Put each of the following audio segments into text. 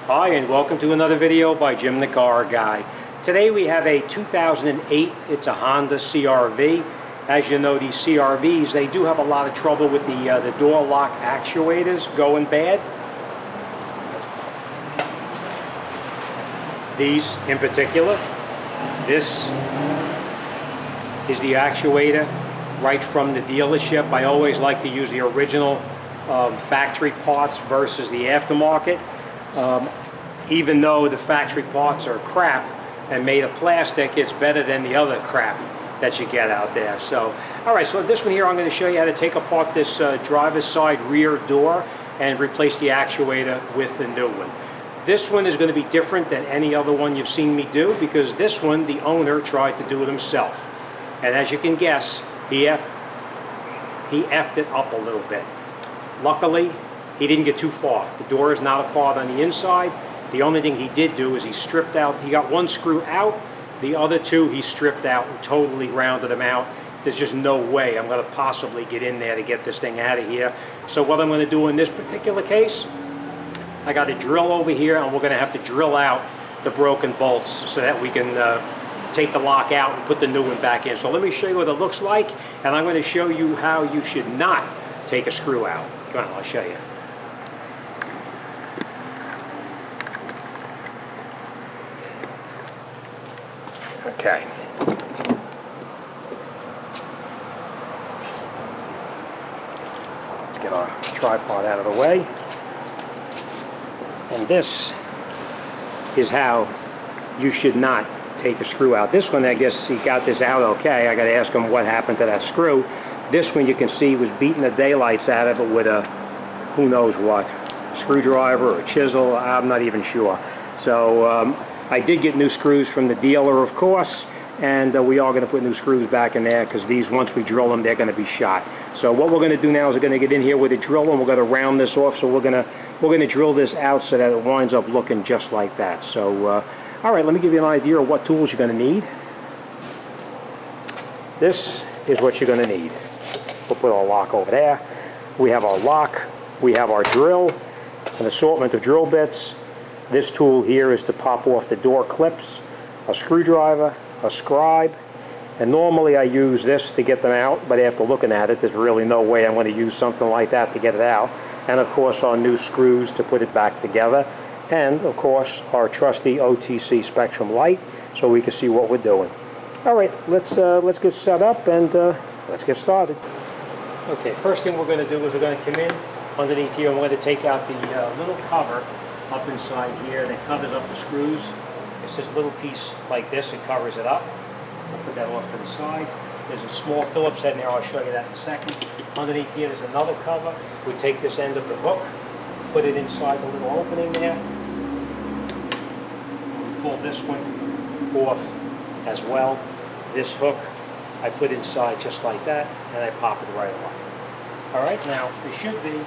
Hi, and welcome to another video by Jimthecarguy. Today we have a 2008, it's a Honda CRV. As you know, these CRVs, they do have a lot of trouble with the door lock actuators going bad. These in particular. This is the actuator right from the dealership. I always like to use the original factory parts versus the aftermarket. Even though the factory parts are crap and made of plastic, it's better than the other crap that you get out there. So, alright, so this one here, I'm going to show you how to take apart this driver's side rear door and replace the actuator with the new one. This one is going to be different than any other one you've seen me do, because this one, the owner tried to do it himself. And as you can guess, he effed it up a little bit. Luckily, he didn't get too far. The door is not apart on the inside. The only thing he did do is he stripped out, he got one screw out, the other two he stripped out and totally rounded them out. There's just no way I'm going to possibly get in there to get this thing out of here. So what I'm going to do in this particular case, I got a drill over here, and we're going to have to drill out the broken bolts so that we can take the lock out and put the new one back in. So let me show you what it looks like, and I'm going to show you how you should not take a screw out. Come on, I'll show you. Okay. Let's get our tripod out of the way. And this is how you should not take a screw out. This one, I guess he got this out okay. I got to ask him what happened to that screw. This one, you can see, was beating the daylights out of it with a who knows what, screwdriver or chisel, I'm not even sure. So I did get new screws from the dealer, of course, and we are going to put new screws back in there, because these, once we drill them, they're going to be shot. So what we're going to do now is we're going to get in here with a drill, and we're going to round this off. So we're going to drill this out so that it winds up looking just like that. So all right, let me give you an idea of what tools you're going to need. This is what you're going to need. We'll put our lock over there. We have our lock, we have our drill, an assortment of drill bits. This tool here is to pop off the door clips, a screwdriver, a scribe, and normally I use this to get them out, but after looking at it, there's really no way I'm going to use something like that to get it out. And of course our new screws to put it back together, and of course our trusty OTC Spectrum light so we can see what we're doing. Alright, let's get set up and let's get started. Okay, first thing we're going to do is we're going to come in underneath here, and we're going to take out the little cover up inside here that covers up the screws. It's this little piece like this, it covers it up. We'll put that off to the side. There's a small Phillips head in there, I'll show you that in a second. Underneath here there's another cover. We take this end of the hook, put it inside the little opening there. We pull this one off as well. This hook I put inside just like that, and I pop it right off. Alright, now there should be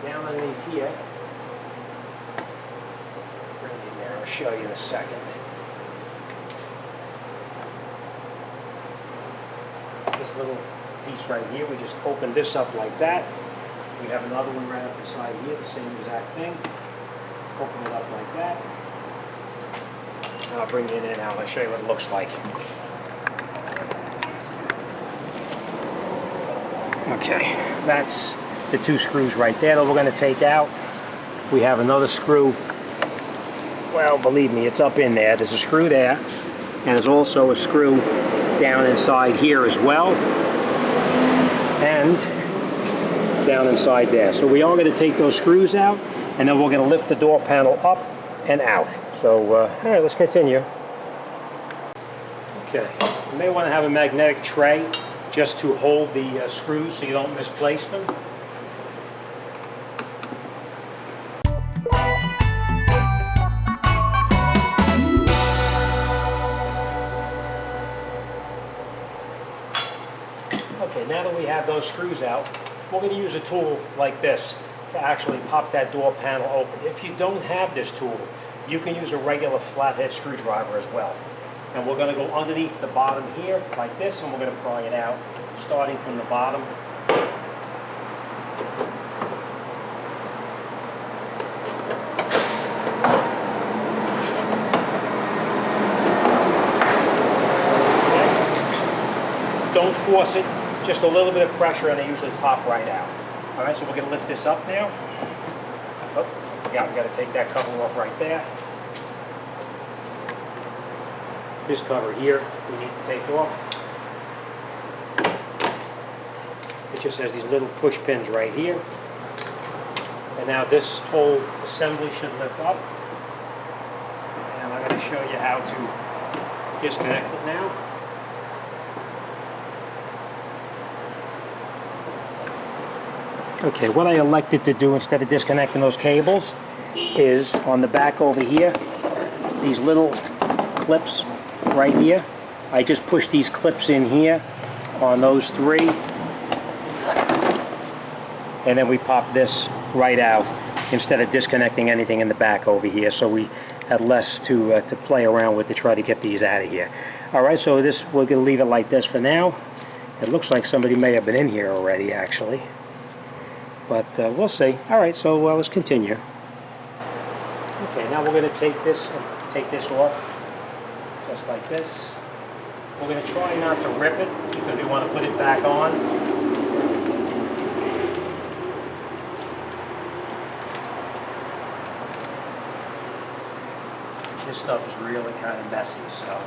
down underneath here. Bring it in there, I'll show you in a second. This little piece right here, we just open this up like that. We have another one right up inside here, the same exact thing. Open it up like that. And I'll bring it in now and I'll show you what it looks like. Okay, that's the two screws right there that we're going to take out. We have another screw. Well, believe me, it's up in there. There's a screw there, and there's also a screw down inside here as well, and down inside there. So we are going to take those screws out, and then we're going to lift the door panel up and out. So all right, let's continue. Okay, you may want to have a magnetic tray just to hold the screws so you don't misplace them. Okay, now that we have those screws out, we're going to use a tool like this to actually pop that door panel open. If you don't have this tool, you can use a regular flathead screwdriver as well. And we're going to go underneath the bottom here like this, and we're going to pry it out, starting from the bottom. Don't force it, just a little bit of pressure and they usually pop right out. All right, so we're gonna lift this up now. Oh, yeah, we gotta take that cover off right there. This cover here, we need to take off. It just has these little push pins right here. And now this whole assembly should lift up. And I'm gonna show you how to disconnect it now. Okay, what I elected to do instead of disconnecting those cables is on the back over here, these little clips right here. I just push these clips in here on those three, and then we pop this right out instead of disconnecting anything in the back over here, so we had less to play around with to try to get these out of here. All right, so this, we're going to leave it like this for now. It looks like somebody may have been in here already, actually. But we'll see. All right, so let's continue. Okay, now we're going to take this off, just like this. We're going to try not to rip it because we want to put it back on. This stuff is really kind of messy, so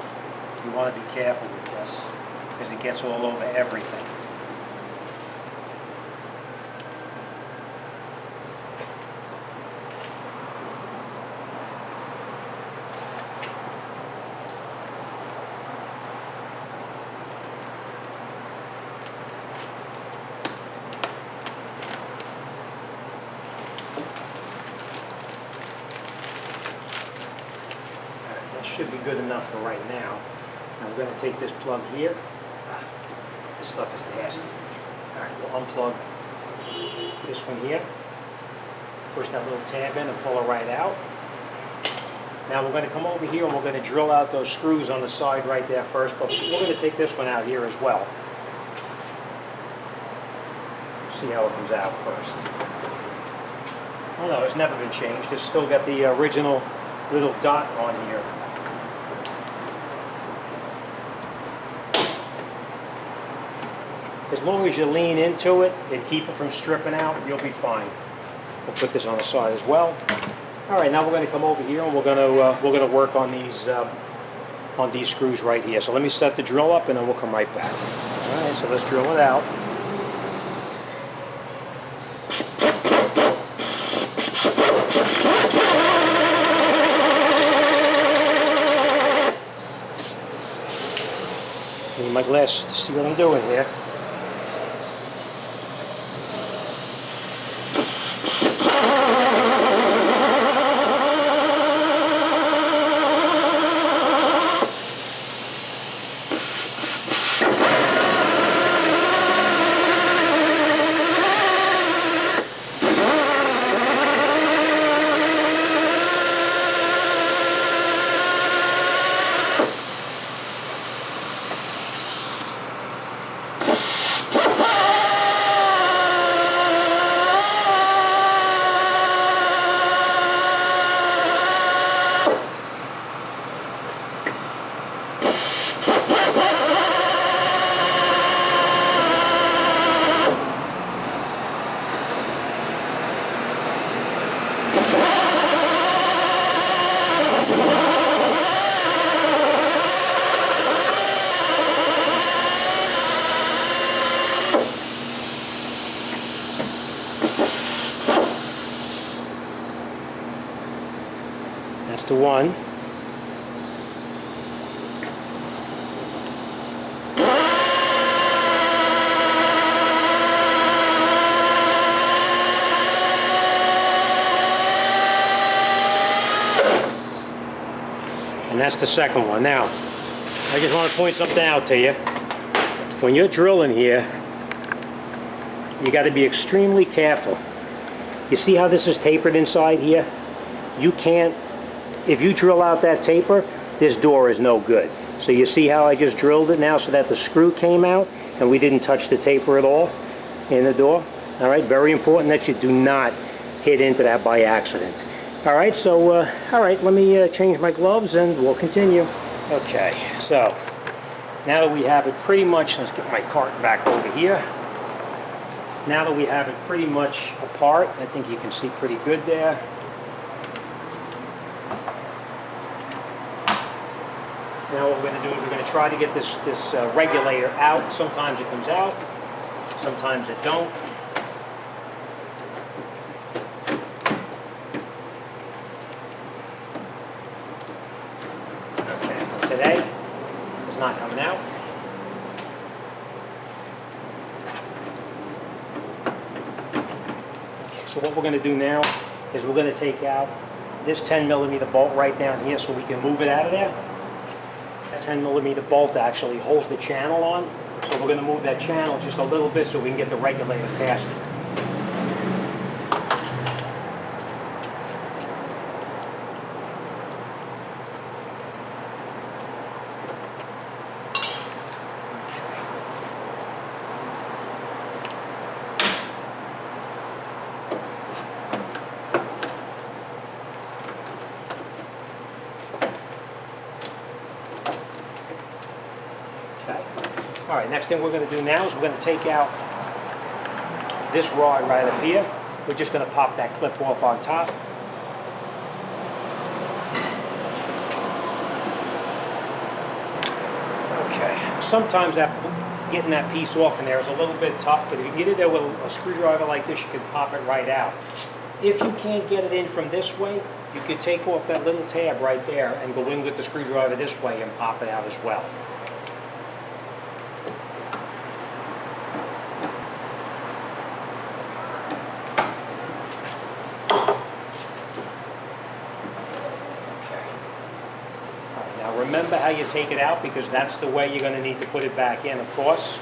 you want to be careful with this because it gets all over everything. Should be good enough for right now. Now we're going to take this plug here. This stuff is nasty. Alright, we'll unplug this one here. Push that little tab in and pull it right out. Now we're going to come over here and we're going to drill out those screws on the side right there first, but we're going to take this one out here as well. See how it comes out first. Oh no, it's never been changed. It's still got the original little dot on here. As long as you lean into it and keep it from stripping out, you'll be fine. We'll put this on the side as well. All right, now we're going to come over here and we're going to work on these screws right here. So let me set the drill up and then we'll come right back. All right, so let's drill it out. Need my glasses to see what I'm doing here. That's the one. And that's the second one. Now, I just want to point something out to you. When you're drilling here, you got to be extremely careful. You see how this is tapered inside here? You can't, if you drill out that taper, this door is no good. So you see how I just drilled it now so that the screw came out and we didn't touch the taper at all in the door? All right, very important that you do not hit into that by accident. All right, so, all right, let me change my gloves and we'll continue. Okay, so Now that we have it pretty much, let's get my cart back over here. Now that we have it pretty much apart, I think you can see pretty good there. Now what we're going to do is we're going to try to get this regulator out. Sometimes it comes out, sometimes it don't. Okay, today it's not coming out. Okay, so what we're going to do now is we're going to take out this 10mm bolt right down here so we can move it out of there. That 10mm bolt actually holds the channel on, so we're going to move that channel just a little bit so we can get the regulator past it. All right, next thing we're going to do now is we're going to take out this rod right up here. We're just going to pop that clip off on top. Okay, sometimes getting that piece off in there is a little bit tough, but if you can get it there with a screwdriver like this, you can pop it right out. If you can't get it in from this way, you could take off that little tab right there and go in with the screwdriver this way and pop it out as well. Remember how you take it out, because that's the way you're going to need to put it back in, of course.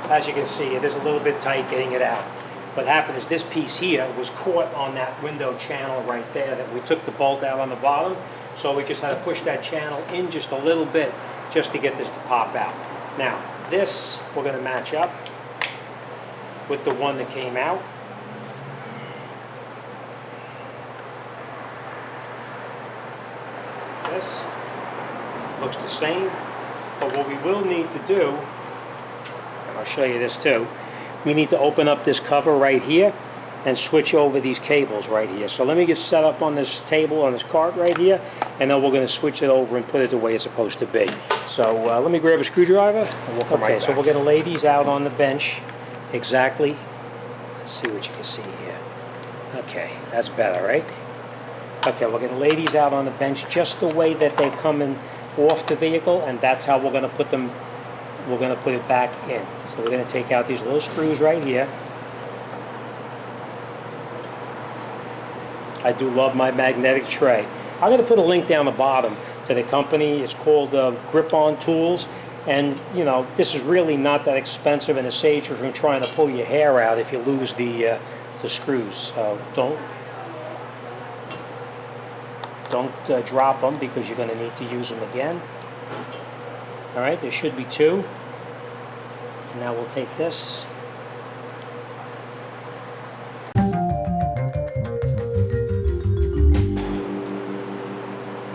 As you can see, it is a little bit tight getting it out. What happened is this piece here was caught on that window channel right there that we took the bolt out on the bottom. So we just had to push that channel in just a little bit just to get this to pop out. Now, this we're going to match up with the one that came out. This looks the same, but what we will need to do, I'll show you this too. We need to open up this cover right here and switch over these cables right here. So let me get set up on this table, on this cart right here, and then we're going to switch it over and put it the way it's supposed to be. So let me grab a screwdriver and we'll come right back. So we're going to lay these out on the bench exactly. Let's see what you can see here. Okay, that's better, right? Okay, we're going to lay these out on the bench just the way that they're coming off the vehicle, and that's how we're going to put them. We're going to put it back in. So we're going to take out these little screws right here. I do love my magnetic tray. I'm going to put a link down the bottom to the company. It's called Grip-On Tools. And, you know, this is really not that expensive, and it saves you from trying to pull your hair out if you lose the screws. So don't drop them, because you're going to need to use them again. All right, there should be two. And now we'll take this. But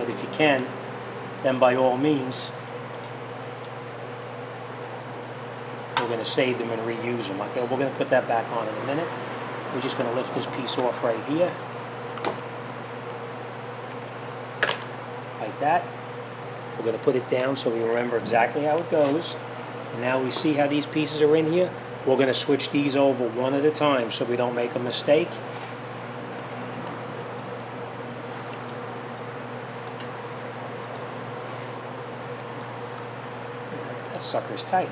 if you can, then by all means, we're going to save them and reuse them. Okay, we're going to put that back on in a minute. We're just going to lift this piece off right here. Like that. We're going to put it down so we remember exactly how it goes. And now we see how these pieces are in here. We're going to switch these over one at a time so we don't make a mistake. That sucker's tight.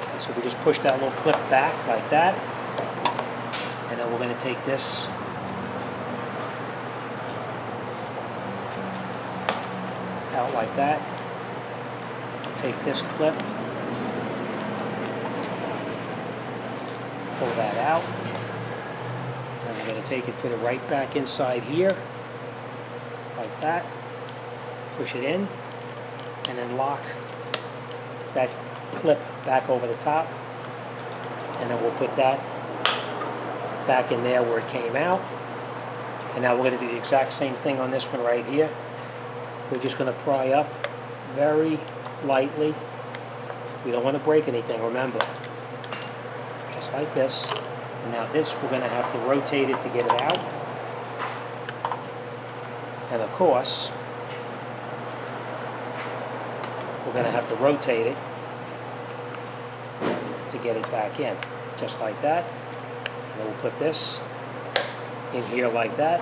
Okay, so we just push that little clip back like that. And then we're going to take this out like that. Take this clip, pull that out, and then we're going to take it, put it right back inside here, like that, push it in, and then lock that clip back over the top, and then we'll put that back in there where it came out. And now we're going to do the exact same thing on this one right here. We're just going to pry up very lightly. We don't want to break anything, remember. Just like this. And now this, we're going to have to rotate it to get it out. And of course, we're going to have to rotate it to get it back in. Just like that. And then we'll put this in here like that.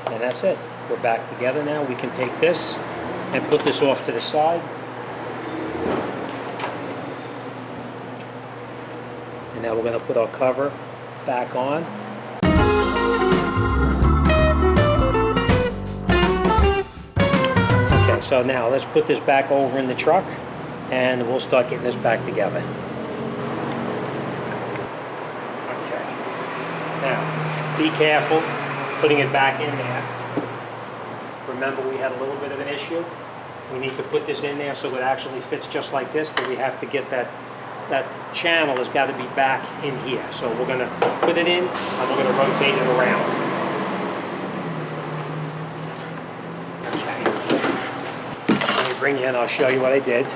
And that's it. We're back together now. We can take this and put this off to the side. And now we're going to put our cover back on. Okay, so now let's put this back over in the truck and we'll start getting this back together. Okay. Now, be careful putting it back in there. Remember, we had a little bit of an issue. We need to put this in there so it actually fits just like this, but we have to get that channel has got to be back in here. So we're going to put it in and we're going to rotate it around. Okay. Let me bring you in, I'll show you what I did.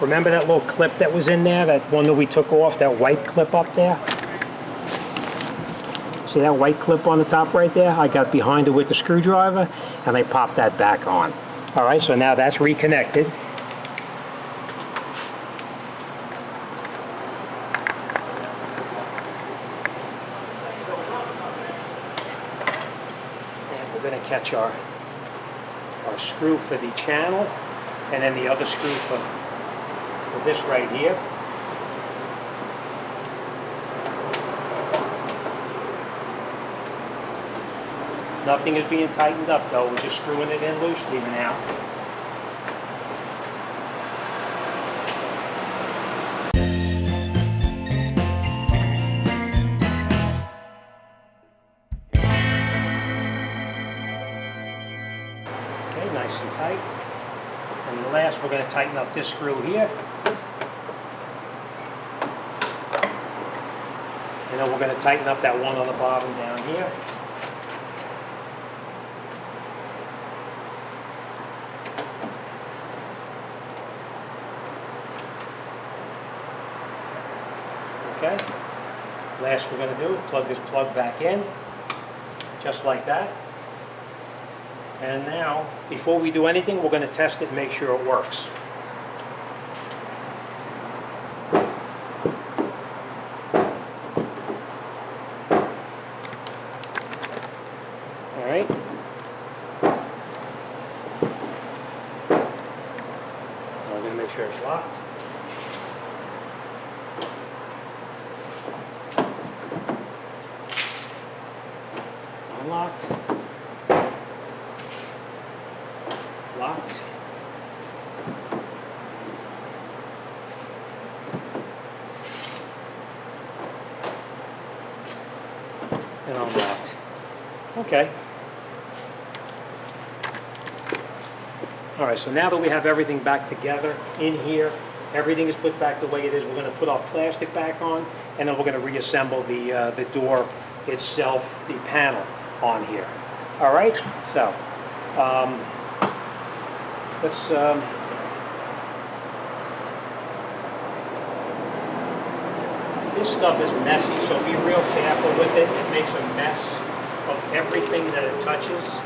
Remember that little clip that was in there, that one that we took off, that white clip up there? See that white clip on the top right there? I got behind it with the screwdriver and I popped that back on. All right, so now that's reconnected. And we're going to catch our screw for the channel and then the other screw for this right here. Nothing is being tightened up though, we're just screwing it in loosely now. Okay, nice and tight. And the last, we're going to tighten up this screw here. And then we're going to tighten up that one on the bottom down here. Okay, last we're going to do is plug this plug back in, just like that. And now, before we do anything, we're going to test it and make sure it works. All right. We're going to make sure it's locked. Unlocked. Locked. And unlocked. Okay. All right, so now that we have everything back together in here, everything is put back the way it is, we're going to put our plastic back on, and then we're going to reassemble the door itself, the panel on here. All right, so let's this stuff is messy, so be real careful with it. It makes a mess of everything that it touches.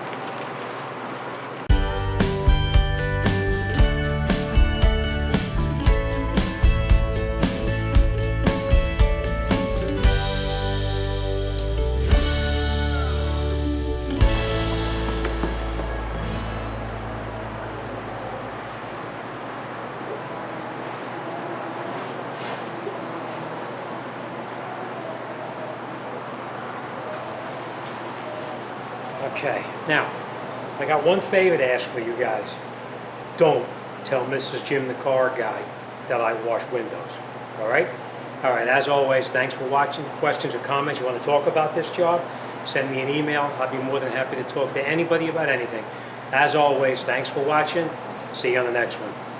Okay, now, I got one favor to ask for you guys. Don't tell Mrs. Jim the car guy that I wash windows, all right? All right, as always, thanks for watching. Questions or comments you want to talk about this job, send me an email. I'll be more than happy to talk to anybody about anything. As always, thanks for watching. See you on the next one.